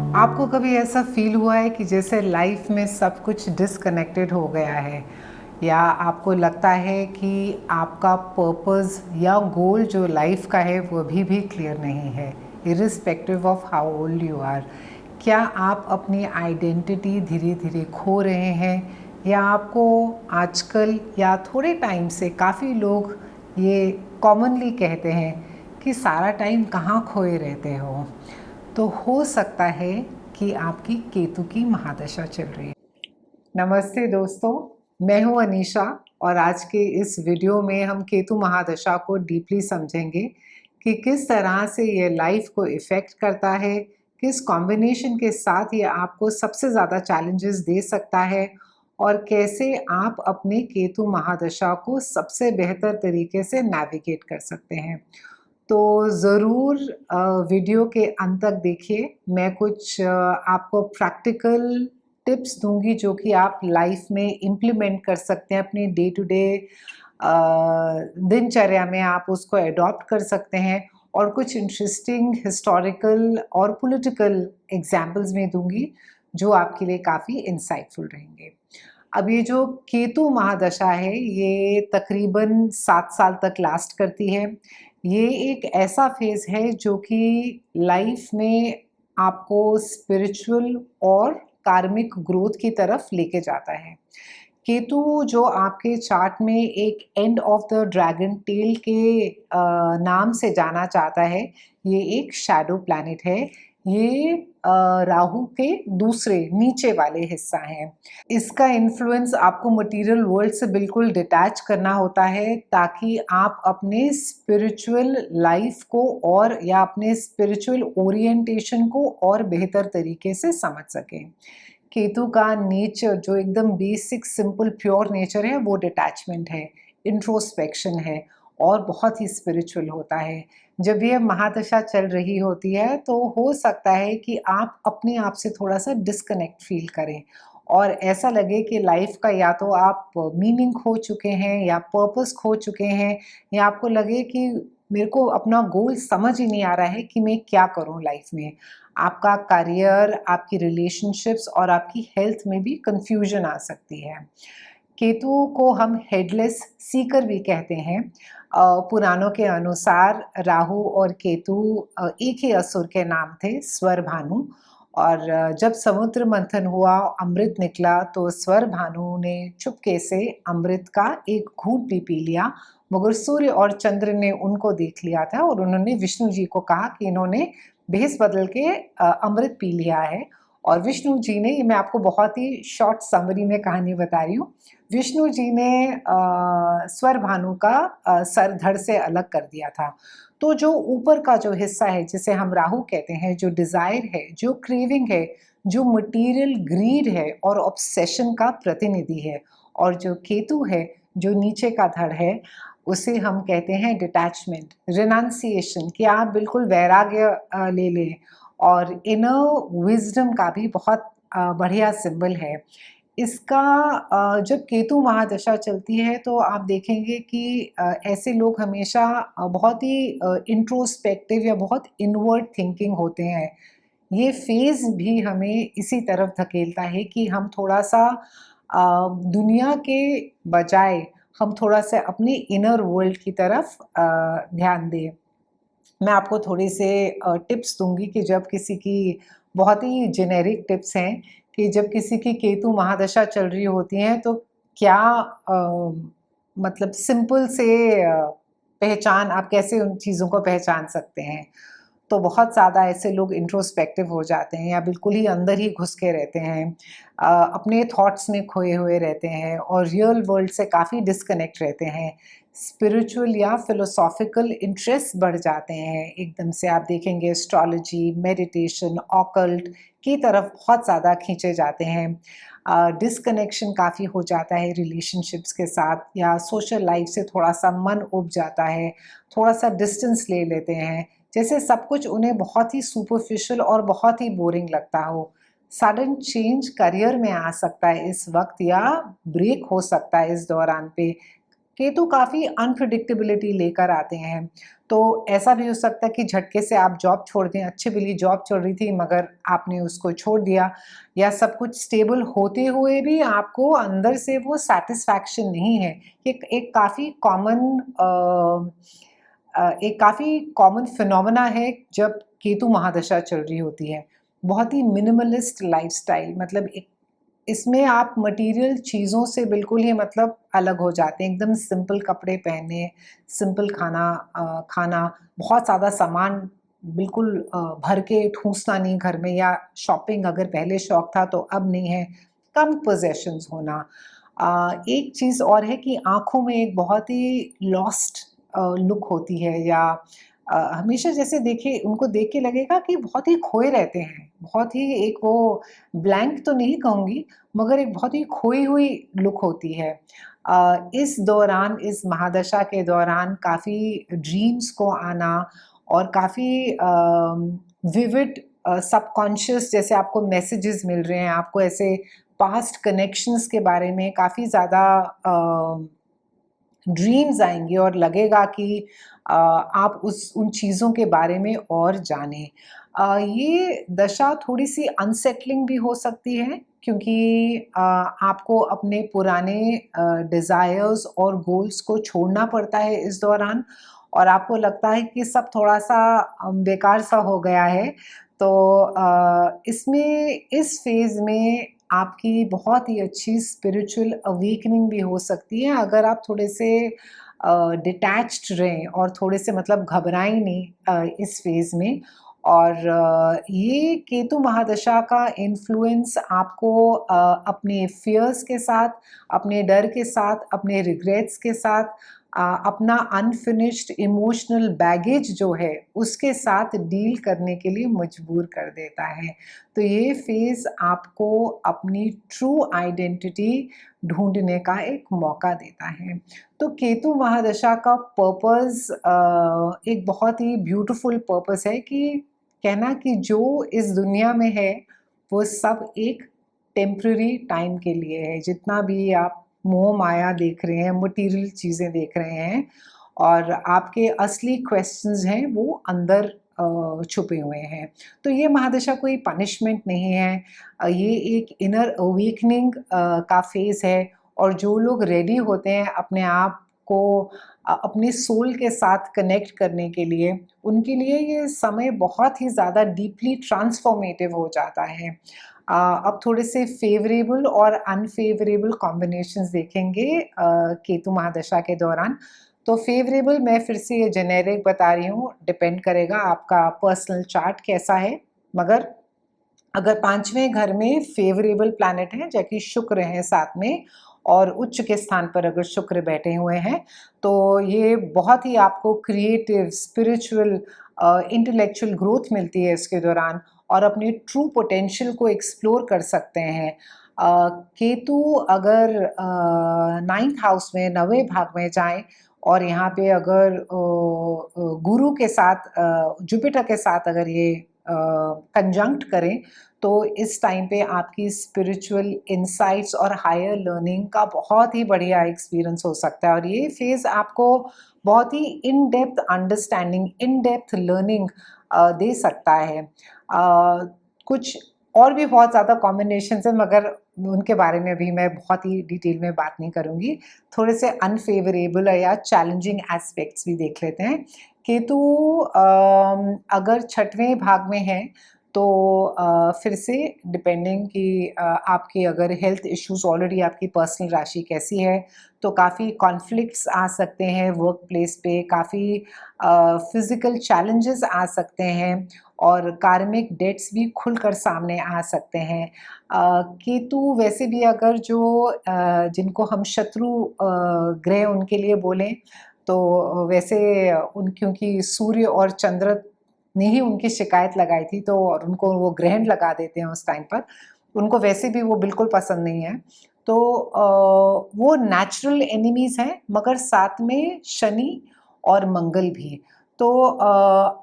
आपको कभी ऐसा फील हुआ है कि जैसे लाइफ में सब कुछ डिस्कनेक्टेड हो गया है, या आपको लगता है कि आपका पर्पस या गोल जो लाइफ का है वो अभी भी क्लियर नहीं है, irrespective of how old you are? क्या आप अपनी आइडेंटिटी धीरे धीरे खो रहे हैं, या आपको आजकल या थोड़े टाइम से काफ़ी लोग ये कॉमनली कहते हैं कि सारा टाइम कहाँ खोए रहते हो? तो हो सकता है कि आपकी केतु की महादशा चल रही है। नमस्ते दोस्तों, मैं हूं अनीशा, और आज के इस वीडियो में हम केतु महादशा को डीपली समझेंगे कि किस तरह से ये लाइफ को इफ़ेक्ट करता है, किस कॉम्बिनेशन के साथ ये आपको सबसे ज़्यादा चैलेंजेस दे सकता है, और कैसे आप अपने केतु महादशा को सबसे बेहतर तरीके से नेविगेट कर सकते हैं। तो ज़रूर वीडियो के अंत तक देखिए। मैं कुछ आपको प्रैक्टिकल टिप्स दूंगी जो कि आप लाइफ में इम्प्लीमेंट कर सकते हैं, अपनी डे टू डे दिनचर्या में आप उसको अडॉप्ट कर सकते हैं, और कुछ इंटरेस्टिंग हिस्टोरिकल और पॉलिटिकल एग्जाम्पल्स में दूंगी जो आपके लिए काफ़ी इंसाइटफुल रहेंगे। अब ये जो केतु महादशा है ये तकरीबन 7 साल तक लास्ट करती है। ये एक ऐसा फेज़ है जो कि लाइफ में आपको स्पिरिचुअल और कार्मिक ग्रोथ की तरफ लेके जाता है। केतु जो आपके चार्ट में एक end of the dragon tell के नाम से जाना जाता है, ये एक शैडो प्लैनेट है। ये राहु के दूसरे नीचे वाले हिस्सा है। इसका इन्फ्लुएंस आपको मटेरियल वर्ल्ड से बिल्कुल डिटैच करना होता है, ताकि आप अपने स्पिरिचुअल लाइफ को और या अपने स्पिरिचुअल ओरिएंटेशन को और बेहतर तरीके से समझ सकें। केतु का नेचर जो एकदम बेसिक सिंपल प्योर नेचर है वो डिटैचमेंट है, इंट्रोस्पेक्शन है, और बहुत ही स्पिरिचुअल होता है। जब ये महादशा चल रही होती है तो हो सकता है कि आप अपने आप से थोड़ा सा डिस्कनेक्ट फील करें, और ऐसा लगे कि लाइफ का या तो आप मीनिंग खो चुके हैं या पर्पस खो चुके हैं, या आपको लगे कि मेरे को अपना गोल समझ ही नहीं आ रहा है कि मैं क्या करूं लाइफ में। आपका करियर, आपकी रिलेशनशिप्स और आपकी हेल्थ में भी कंफ्यूजन आ सकती है। केतु को हम हेडलेस सीकर भी कहते हैं। पुराणों के अनुसार राहु और केतु एक ही असुर के नाम थे, स्वर भानु। और जब समुद्र मंथन हुआ, अमृत निकला, तो स्वर भानु ने चुपके से अमृत का एक घूंट भी पी लिया, मगर सूर्य और चंद्र ने उनको देख लिया था, और उन्होंने विष्णु जी को कहा कि इन्होंने भेस बदल के अमृत पी लिया है। और विष्णु जी ने, ये मैं आपको बहुत ही शॉर्ट समरी में कहानी बता रही हूँ, विष्णु जी ने स्वर भानु का सर धड़ से अलग कर दिया था। तो जो ऊपर का जो हिस्सा है जिसे हम राहु कहते हैं, जो डिजायर है, जो क्रेविंग है, जो मटीरियल ग्रीड है और ऑब्सेशन का प्रतिनिधि है, और जो केतु है जो नीचे का धड़ है, उसे हम कहते हैं डिटैचमेंट, रिनाउंसिएशन, कि आप बिल्कुल वैराग्य ले लें। और इनर विजडम का भी बहुत बढ़िया सिंबल है इसका। जब केतु महादशा चलती है तो आप देखेंगे कि ऐसे लोग हमेशा बहुत ही इंट्रोस्पेक्टिव या बहुत इनवर्ड थिंकिंग होते हैं। ये फेज भी हमें इसी तरफ धकेलता है कि हम थोड़ा सा दुनिया के बजाय हम थोड़ा सा अपने इनर वर्ल्ड की तरफ ध्यान दें। मैं आपको थोड़े से टिप्स दूंगी कि जब किसी की, बहुत ही जेनेरिक टिप्स हैं, कि जब किसी की केतु महादशा चल रही होती है तो क्या मतलब सिंपल से पहचान, आप कैसे उन चीज़ों को पहचान सकते हैं। तो बहुत ज़्यादा ऐसे लोग इंट्रोस्पेक्टिव हो जाते हैं, या बिल्कुल ही अंदर ही घुस के रहते हैं, अपने थॉट्स में खोए हुए रहते हैं, और रियल वर्ल्ड से काफ़ी डिस्कनेक्ट रहते हैं। स्पिरिचुअल या फिलोसॉफिकल इंटरेस्ट बढ़ जाते हैं एकदम से। आप देखेंगे एस्ट्रोलॉजी, मेडिटेशन, ऑकल्ट की तरफ बहुत ज़्यादा खींचे जाते हैं। डिस्कनेक्शन काफ़ी हो जाता है रिलेशनशिप्स के साथ, या सोशल लाइफ से थोड़ा सा मन उब जाता है, थोड़ा सा डिस्टेंस ले लेते हैं, जैसे सब कुछ उन्हें बहुत ही सुपरफिशियल और बहुत ही बोरिंग लगता हो। सडन चेंज करियर में आ सकता है इस वक्त, या ब्रेक हो सकता है इस दौरान पे, केतु काफ़ी अनप्रिडिक्टेबिलिटी लेकर आते हैं। तो ऐसा भी हो सकता है कि झटके से आप जॉब छोड़ दें, अच्छी भली जॉब चल रही थी मगर आपने उसको छोड़ दिया, या सब कुछ स्टेबल होते हुए भी आपको अंदर से वो सैटिस्फैक्शन नहीं है। एक काफ़ी कॉमन एक काफ़ी कॉमन फिनोमेना है जब केतु महादशा चल रही होती है। बहुत ही मिनिमलिस्ट लाइफ़स्टाइल, मतलब एक इसमें आप मटेरियल चीज़ों से बिल्कुल ही मतलब अलग हो जाते हैं। एकदम सिंपल कपड़े पहनने, सिंपल खाना खाना, बहुत ज़्यादा सामान बिल्कुल भर के ठूँसना नहीं घर में, या शॉपिंग अगर पहले शौक था तो अब नहीं है, कम पोज़ेशंस होना। एक चीज़ और है कि आँखों में एक बहुत ही लॉस्ट लुक होती है, या हमेशा जैसे देखे उनको देख के लगेगा कि बहुत ही खोए रहते हैं, बहुत ही एक वो ब्लैंक तो नहीं कहूँगी, मगर एक बहुत ही खोई हुई लुक होती है। इस दौरान, इस महादशा के दौरान काफ़ी ड्रीम्स को आना और काफ़ी विविड सबकॉन्शियस जैसे आपको मैसेजेस मिल रहे हैं, आपको ऐसे पास्ट कनेक्शंस के बारे में काफ़ी ज़्यादा ड्रीम्स आएँगे और लगेगा कि आप उन चीज़ों के बारे में और जानें। ये दशा थोड़ी-सी अनसेटलिंग भी हो सकती है, क्योंकि आपको अपने पुराने डिज़ायर्स और गोल्स को छोड़ना पड़ता है इस दौरान, और आपको लगता है कि सब थोड़ा-सा बेकार-सा हो गया है। तो इसमें इस फ़ेज़ में आपकी बहुत ही अच्छी स्पिरिचुअल अवेकनिंग भी हो सकती है, अगर आप थोड़े से डिटैच्ड रहें और थोड़े से मतलब घबराएँ नहीं इस फ़ेज़ में। और ये केतु महादशा का इन्फ्लुएंस आपको अपने फ़ियर्स के साथ, अपने डर के साथ, अपने रिग्रेट्स के साथ, अपना अनफिनिश्ड इमोशनल बैगेज जो है, उसके साथ डील करने के लिए मजबूर कर देता है। तो ये फ़ेज़ आपको अपनी ट्रू आइडेंटिटी ढूँढने का एक मौका देता है। तो केतु महादशा का पर्पस एक बहुत ही ब्यूटीफुल पर्पस है, कि कहना कि जो इस दुनिया में है वो सब एक टेम्पररी टाइम के लिए है। जितना भी आप मोह माया देख रहे हैं, मटेरियल चीज़ें देख रहे हैं, और आपके असली क्वेश्चंस हैं वो अंदर छुपे हुए हैं। तो ये महादशा कोई पनिशमेंट नहीं है, ये एक इनर अवेकनिंग का फ़ेज़ है। और जो लोग रेडी होते हैं अपने आप को अपने सोल के साथ कनेक्ट करने के लिए, उनके लिए ये समय बहुत ही ज़्यादा डीपली ट्रांसफॉर्मेटिव हो जाता है। अब थोड़े से फ़ेवरेबल और अनफ़ेवरेबल कॉम्बिनेशंस देखेंगे केतु महादशा के दौरान। तो फ़ेवरेबल मैं फिर से ये जेनेरिक बता रही हूँ, डिपेंड करेगा आपका पर्सनल चार्ट कैसा है। मगर अगर 5वें घर में फ़ेवरेबल प्लैनेट हैं, जैसे कि शुक्र हैं 7 में, और उच्च के स्थान पर अगर शुक्र बैठे हुए हैं, तो ये बहुत ही आपको क्रिएटिव, स्पिरिचुअल, इंटेलेक्चुअल ग्रोथ मिलती है इसके दौरान, और अपने ट्रू पोटेंशियल को एक्सप्लोर कर सकते हैं। केतु अगर 9th हाउस में, 9वें भाव में जाएँ, और यहाँ पे अगर गुरु के साथ, जुपिटर के साथ अगर ये कंजंक्ट करें, तो इस टाइम पे आपकी स्पिरिचुअल इनसाइट्स और हायर लर्निंग का बहुत ही बढ़िया एक्सपीरियंस हो सकता है, और ये फेज़ आपको बहुत ही in depth understanding, in depth learning दे सकता है। कुछ और भी बहुत ज़्यादा कॉम्बिनेशंस हैं, मगर उनके बारे में भी मैं बहुत ही डिटेल में बात नहीं करूँगी। थोड़े से अनफ़ेवरेबल या चैलेंजिंग एस्पेक्ट्स भी देख लेते हैं। केतु अगर 6वें भाग में है, तो फिर से डिपेंडिंग कि आपके अगर हेल्थ इश्यूज़, ऑलरेडी आपकी पर्सनल राशि कैसी है, तो काफ़ी कॉन्फ्लिक्ट्स आ सकते हैं वर्क प्लेस पे, काफ़ी फिज़िकल चैलेंजेस आ सकते हैं, और कार्मिक डेट्स भी खुलकर सामने आ सकते हैं। केतु वैसे भी अगर जो जिनको हम शत्रु ग्रह उनके लिए बोलें, तो वैसे क्योंकि सूर्य और चंद्र ने ही उनकी शिकायत लगाई थी, तो और उनको वो ग्रहण लगा देते हैं उस टाइम पर, उनको वैसे भी वो बिल्कुल पसंद नहीं है। तो वो नेचुरल एनिमीज़ हैं, मगर साथ में शनि और मंगल भी। तो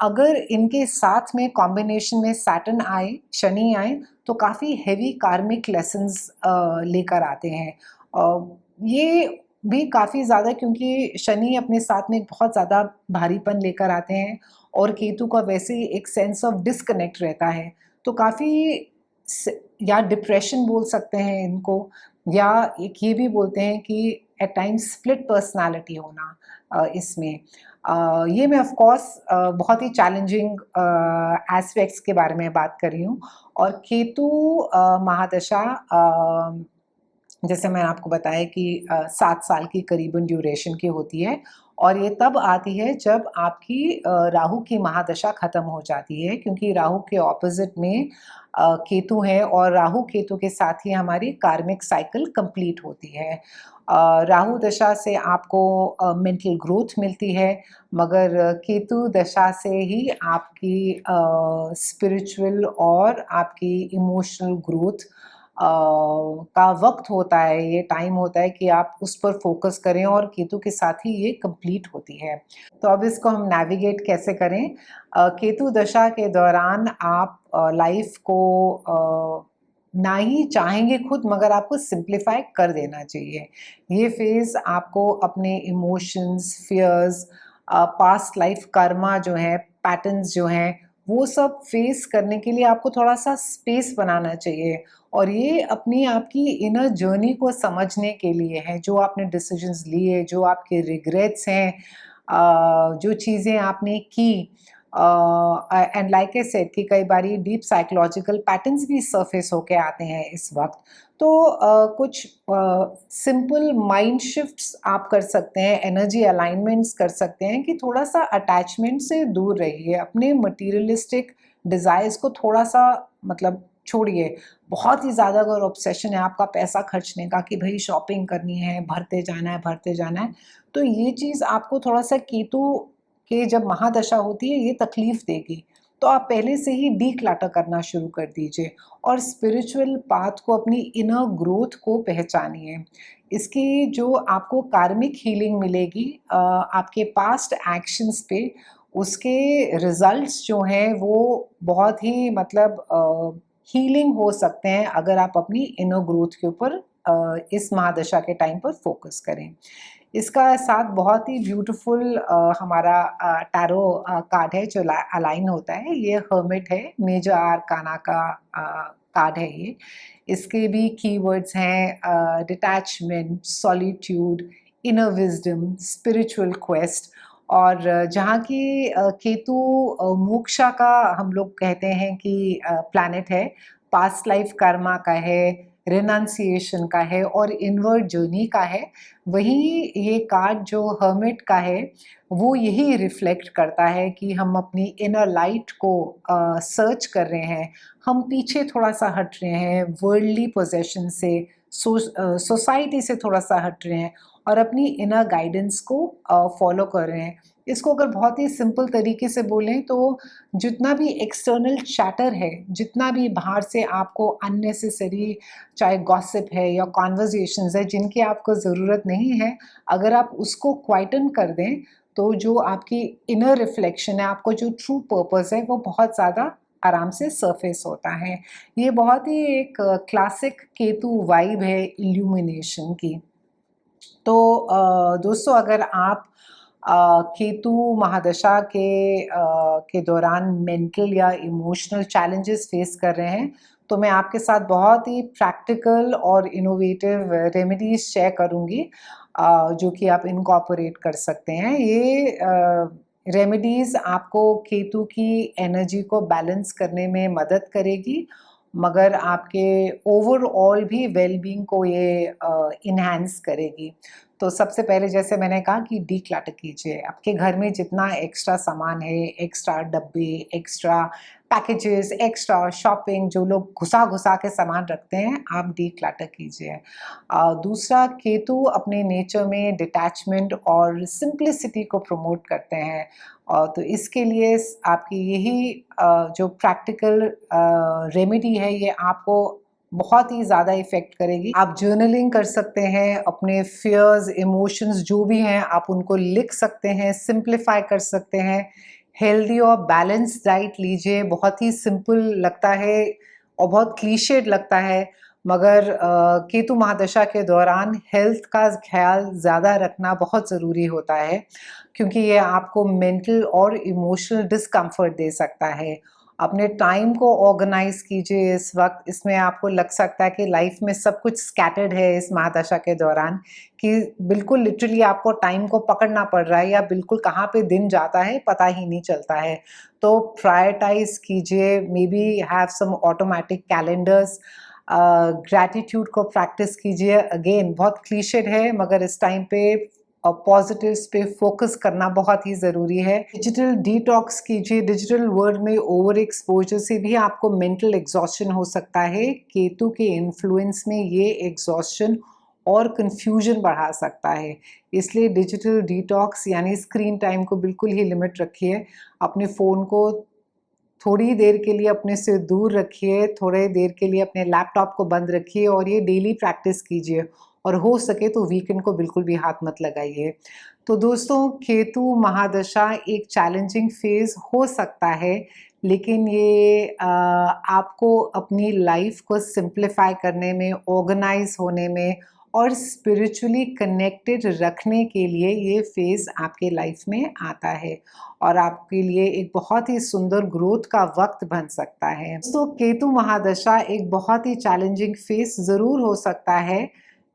अगर इनके साथ में कॉम्बिनेशन में सैटर्न आए, शनि आए, तो काफ़ी हेवी कार्मिक लेसन्स लेकर आते हैं। ये भी काफ़ी ज़्यादा, क्योंकि शनि अपने साथ में एक बहुत ज़्यादा भारीपन लेकर आते हैं और केतु का वैसे ही एक सेंस ऑफ डिस्कनेक्ट रहता है, तो काफ़ी या डिप्रेशन बोल सकते हैं इनको, या एक ये भी बोलते हैं कि एट टाइम्स स्प्लिट पर्सनालिटी होना इसमें। ये मैं ऑफ कोर्स बहुत ही चैलेंजिंग एस्पेक्ट्स के बारे में बात कर रही हूँ। और केतु महादशा जैसे मैंने आपको बताया कि 7 साल की करीबन ड्यूरेशन की होती है, और ये तब आती है जब आपकी राहु की महादशा ख़त्म हो जाती है, क्योंकि राहु के ऑपोज़िट में केतु है और राहु केतु के साथ ही हमारी कार्मिक साइकिल कंप्लीट होती है। राहु दशा से आपको मेंटल ग्रोथ मिलती है, मगर केतु दशा से ही आपकी स्पिरिचुअल और आपकी इमोशनल ग्रोथ का वक़्त होता है, ये टाइम होता है कि आप उस पर फ़ोकस करें, और केतु के साथ ही ये कंप्लीट होती है। तो अब इसको हम नेविगेट कैसे करें? केतु दशा के दौरान आप लाइफ़ को ना ही चाहेंगे खुद, मगर आपको सिंप्लीफाई कर देना चाहिए। ये फ़ेज़ आपको अपने emotions, fears, past life Karma जो है, पैटर्न्स जो हैं, वो सब फेस करने के लिए आपको थोड़ा-सा स्पेस बनाना चाहिए, और ये अपनी आपकी इनर जर्नी को समझने के लिए है, जो आपने डिसीजंस लिए, जो आपके रिग्रेट्स हैं, जो चीज़ें आपने की, एंड लाइक आई सेड कि कई बारी डीप साइकोलॉजिकल पैटर्न्स भी सरफेस होके आते हैं इस वक़्त। तो कुछ सिंपल माइंड शिफ्ट्स आप कर सकते हैं, एनर्जी अलाइनमेंट्स कर सकते हैं कि थोड़ा-सा अटैचमेंट से दूर रहिए, अपने मटीरियलिस्टिक डिज़ायर्स को थोड़ा-सा मतलब छोड़िए। बहुत ही ज़्यादा अगर ऑब्सेशन है आपका पैसा खर्चने का कि भई शॉपिंग करनी है, भरते जाना है, तो ये चीज़ आपको थोड़ा-सा केतु के जब महादशा होती है, ये तकलीफ़ देगी। तो आप पहले से ही डिक्लटर करना शुरू कर दीजिए, और स्पिरिचुअल पाथ को, अपनी इनर ग्रोथ को पहचानिए। इसकी जो आपको कार्मिक हीलिंग मिलेगी आपके पास्ट एक्शंस पे, उसके रिज़ल्ट्स जो हैं वो बहुत ही मतलब हीलिंग हो सकते हैं, अगर आप अपनी इनर ग्रोथ के ऊपर इस महादशा के टाइम पर फोकस करें। इसका साथ बहुत ही ब्यूटीफुल हमारा टैरो कार्ड है जो अलाइन होता है। ये हर्मिट है, मेजर आर्काना का कार्ड है ये। इसके भी कीवर्ड्स हैं detachment, solitude, inner wisdom, spiritual quest. और जहाँ की केतु मोक्षा का हम लोग कहते हैं कि प्लैनेट है, पास्ट लाइफ कर्मा का है, रिनाउंसिएशन का है और इनवर्ड जर्नी का है, वहीं ये कार्ड जो हर्मिट का है वो यही रिफ्लेक्ट करता है कि हम अपनी इनर लाइट को सर्च कर रहे हैं, हम पीछे थोड़ा सा हट रहे हैं वर्ल्डली पोजेशन से, सोसाइटी से थोड़ा सा हट रहे हैं और अपनी इनर गाइडेंस को फॉलो कर रहे हैं। इसको अगर बहुत ही सिंपल तरीके से बोलें तो जितना भी एक्सटर्नल चैटर है, जितना भी बाहर से आपको अननेसेसरी चाहे गॉसिप है या कॉन्वर्जेशंस है जिनकी आपको ज़रूरत नहीं है, अगर आप उसको क्वाइटन कर दें तो जो आपकी इनर रिफ्लेक्शन है, आपको जो ट्रू पर्पस है वो बहुत ज़्यादा आराम से सरफेस होता है। ये बहुत ही एक क्लासिक केतु वाइब है इल्यूमिनेशन की। तो दोस्तों अगर आप केतु महादशा के दौरान मेंटल या इमोशनल चैलेंजेस फेस कर रहे हैं, तो मैं आपके साथ बहुत ही प्रैक्टिकल और इनोवेटिव रेमेडीज शेयर करूँगी जो कि आप इनकॉर्पोरेट कर सकते हैं। ये रेमेडीज़ आपको केतु की एनर्जी को बैलेंस करने में मदद करेगी, मगर आपके ओवरऑल भी वेलबींग को ये इन्हांस करेगी। तो सबसे पहले जैसे मैंने कहा कि डिक्लटर कीजिए। आपके घर में जितना एक्स्ट्रा सामान है, एक्स्ट्रा डब्बे, एक्स्ट्रा पैकेजेस, एक्स्ट्रा शॉपिंग जो लोग घुसा-घुसा के सामान रखते हैं, आप डिक्लटर कीजिए। दूसरा, केतु अपने नेचर में डिटैचमेंट और सिंप्लिसिटी को प्रमोट करते हैं। तो इसके लिए आपकी यही जो प्रैक्टिकल रेमेडी है ये आपको बहुत ही ज़्यादा इफ़ेक्ट करेगी। आप जर्नलिंग कर सकते हैं, अपने फियर्स, इमोशंस जो भी हैं आप उनको लिख सकते हैं, सिंप्लीफाई कर सकते हैं। हेल्दी और बैलेंस्ड डाइट लीजिए, बहुत ही सिंपल लगता है और बहुत क्लीशेड लगता है, मगर केतु महादशा के दौरान हेल्थ का ख्याल ज़्यादा रखना बहुत ज़रूरी होता है, क्योंकि ये आपको मेंटल और इमोशनल डिस्कम्फर्ट दे सकता है। अपने टाइम को ऑर्गेनाइज कीजिए इस वक्त। इसमें आपको लग सकता है कि लाइफ में सब कुछ स्कैटर्ड है इस महादशा के दौरान, कि बिल्कुल लिटरली आपको टाइम को पकड़ना पड़ रहा है, या बिल्कुल कहाँ पे दिन जाता है पता ही नहीं चलता है। तो प्रायोरिटाइज कीजिए, maybe have some automatic calendars. Gratitude को प्रैक्टिस कीजिए। अगेन बहुत क्लीशेड है, मगर इस टाइम पे पॉजिटिव्स पे फोकस करना बहुत ही ज़रूरी है। डिजिटल डिटॉक्स कीजिए। डिजिटल वर्ल्ड में ओवर एक्सपोजर से भी आपको मेंटल एग्जॉस्शन हो सकता है। केतु के इन्फ्लुएंस में ये एग्जॉस्शन और कंफ्यूजन बढ़ा सकता है। इसलिए डिजिटल डिटॉक्स यानी स्क्रीन टाइम को बिल्कुल ही लिमिट रखिए। अपने फ़ोन को थोड़ी देर के लिए अपने से दूर रखिए, थोड़ी देर के लिए अपने लैपटॉप को बंद रखिए, और ये डेली प्रैक्टिस कीजिए। और हो सके तो वीकेंड को बिल्कुल भी हाथ मत लगाइए। तो दोस्तों, केतु महादशा एक चैलेंजिंग फेज़ हो सकता है, लेकिन ये आपको अपनी लाइफ को सिंप्लीफाई करने में, ऑर्गेनाइज होने में और स्पिरिचुअली कनेक्टेड रखने के लिए ये फेज़ आपके लाइफ में आता है, और आपके लिए एक बहुत ही सुंदर ग्रोथ का वक्त बन सकता है। तो केतु महादशा एक बहुत ही चैलेंजिंग फेज़ ज़रूर हो सकता है,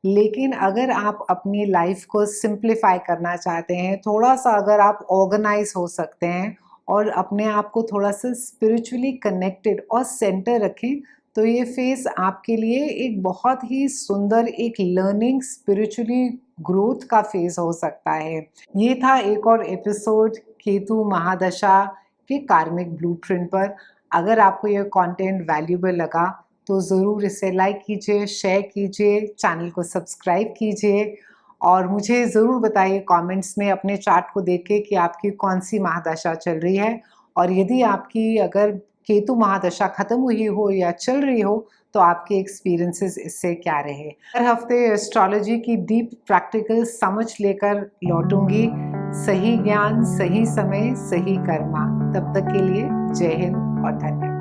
लेकिन अगर आप अपनी लाइफ को सिंप्लीफाई करना चाहते हैं, थोड़ा-सा अगर आप ऑर्गेनाइज़ हो सकते हैं और अपने आप को थोड़ा-सा स्पिरिचुअली कनेक्टेड और सेंटर रखें, तो ये फेज़ आपके लिए एक बहुत ही सुंदर एक लर्निंग, स्पिरिचुअली ग्रोथ का फेज़ हो सकता है। ये था एक और एपिसोड केतु महादशा के कार्मिक ब्लूप्रिंट पर। अगर आपको ये कंटेंट वैल्यूएबल लगा तो ज़रूर इसे लाइक कीजिए, शेयर कीजिए, चैनल को सब्सक्राइब कीजिए, और मुझे ज़रूर बताइए कमेंट्स में अपने चार्ट को देख के कि आपकी कौन सी महादशा चल रही है, और यदि आपकी अगर केतु महादशा ख़त्म हुई हो या चल रही हो तो आपके एक्सपीरियंसेस इससे क्या रहे। हर हफ्ते एस्ट्रोलॉजी की डीप प्रैक्टिकल समझ लेकर लौटूंगी। सही ज्ञान, सही समय, सही कर्मा। तब तक के लिए जय हिंद और धन्यवाद।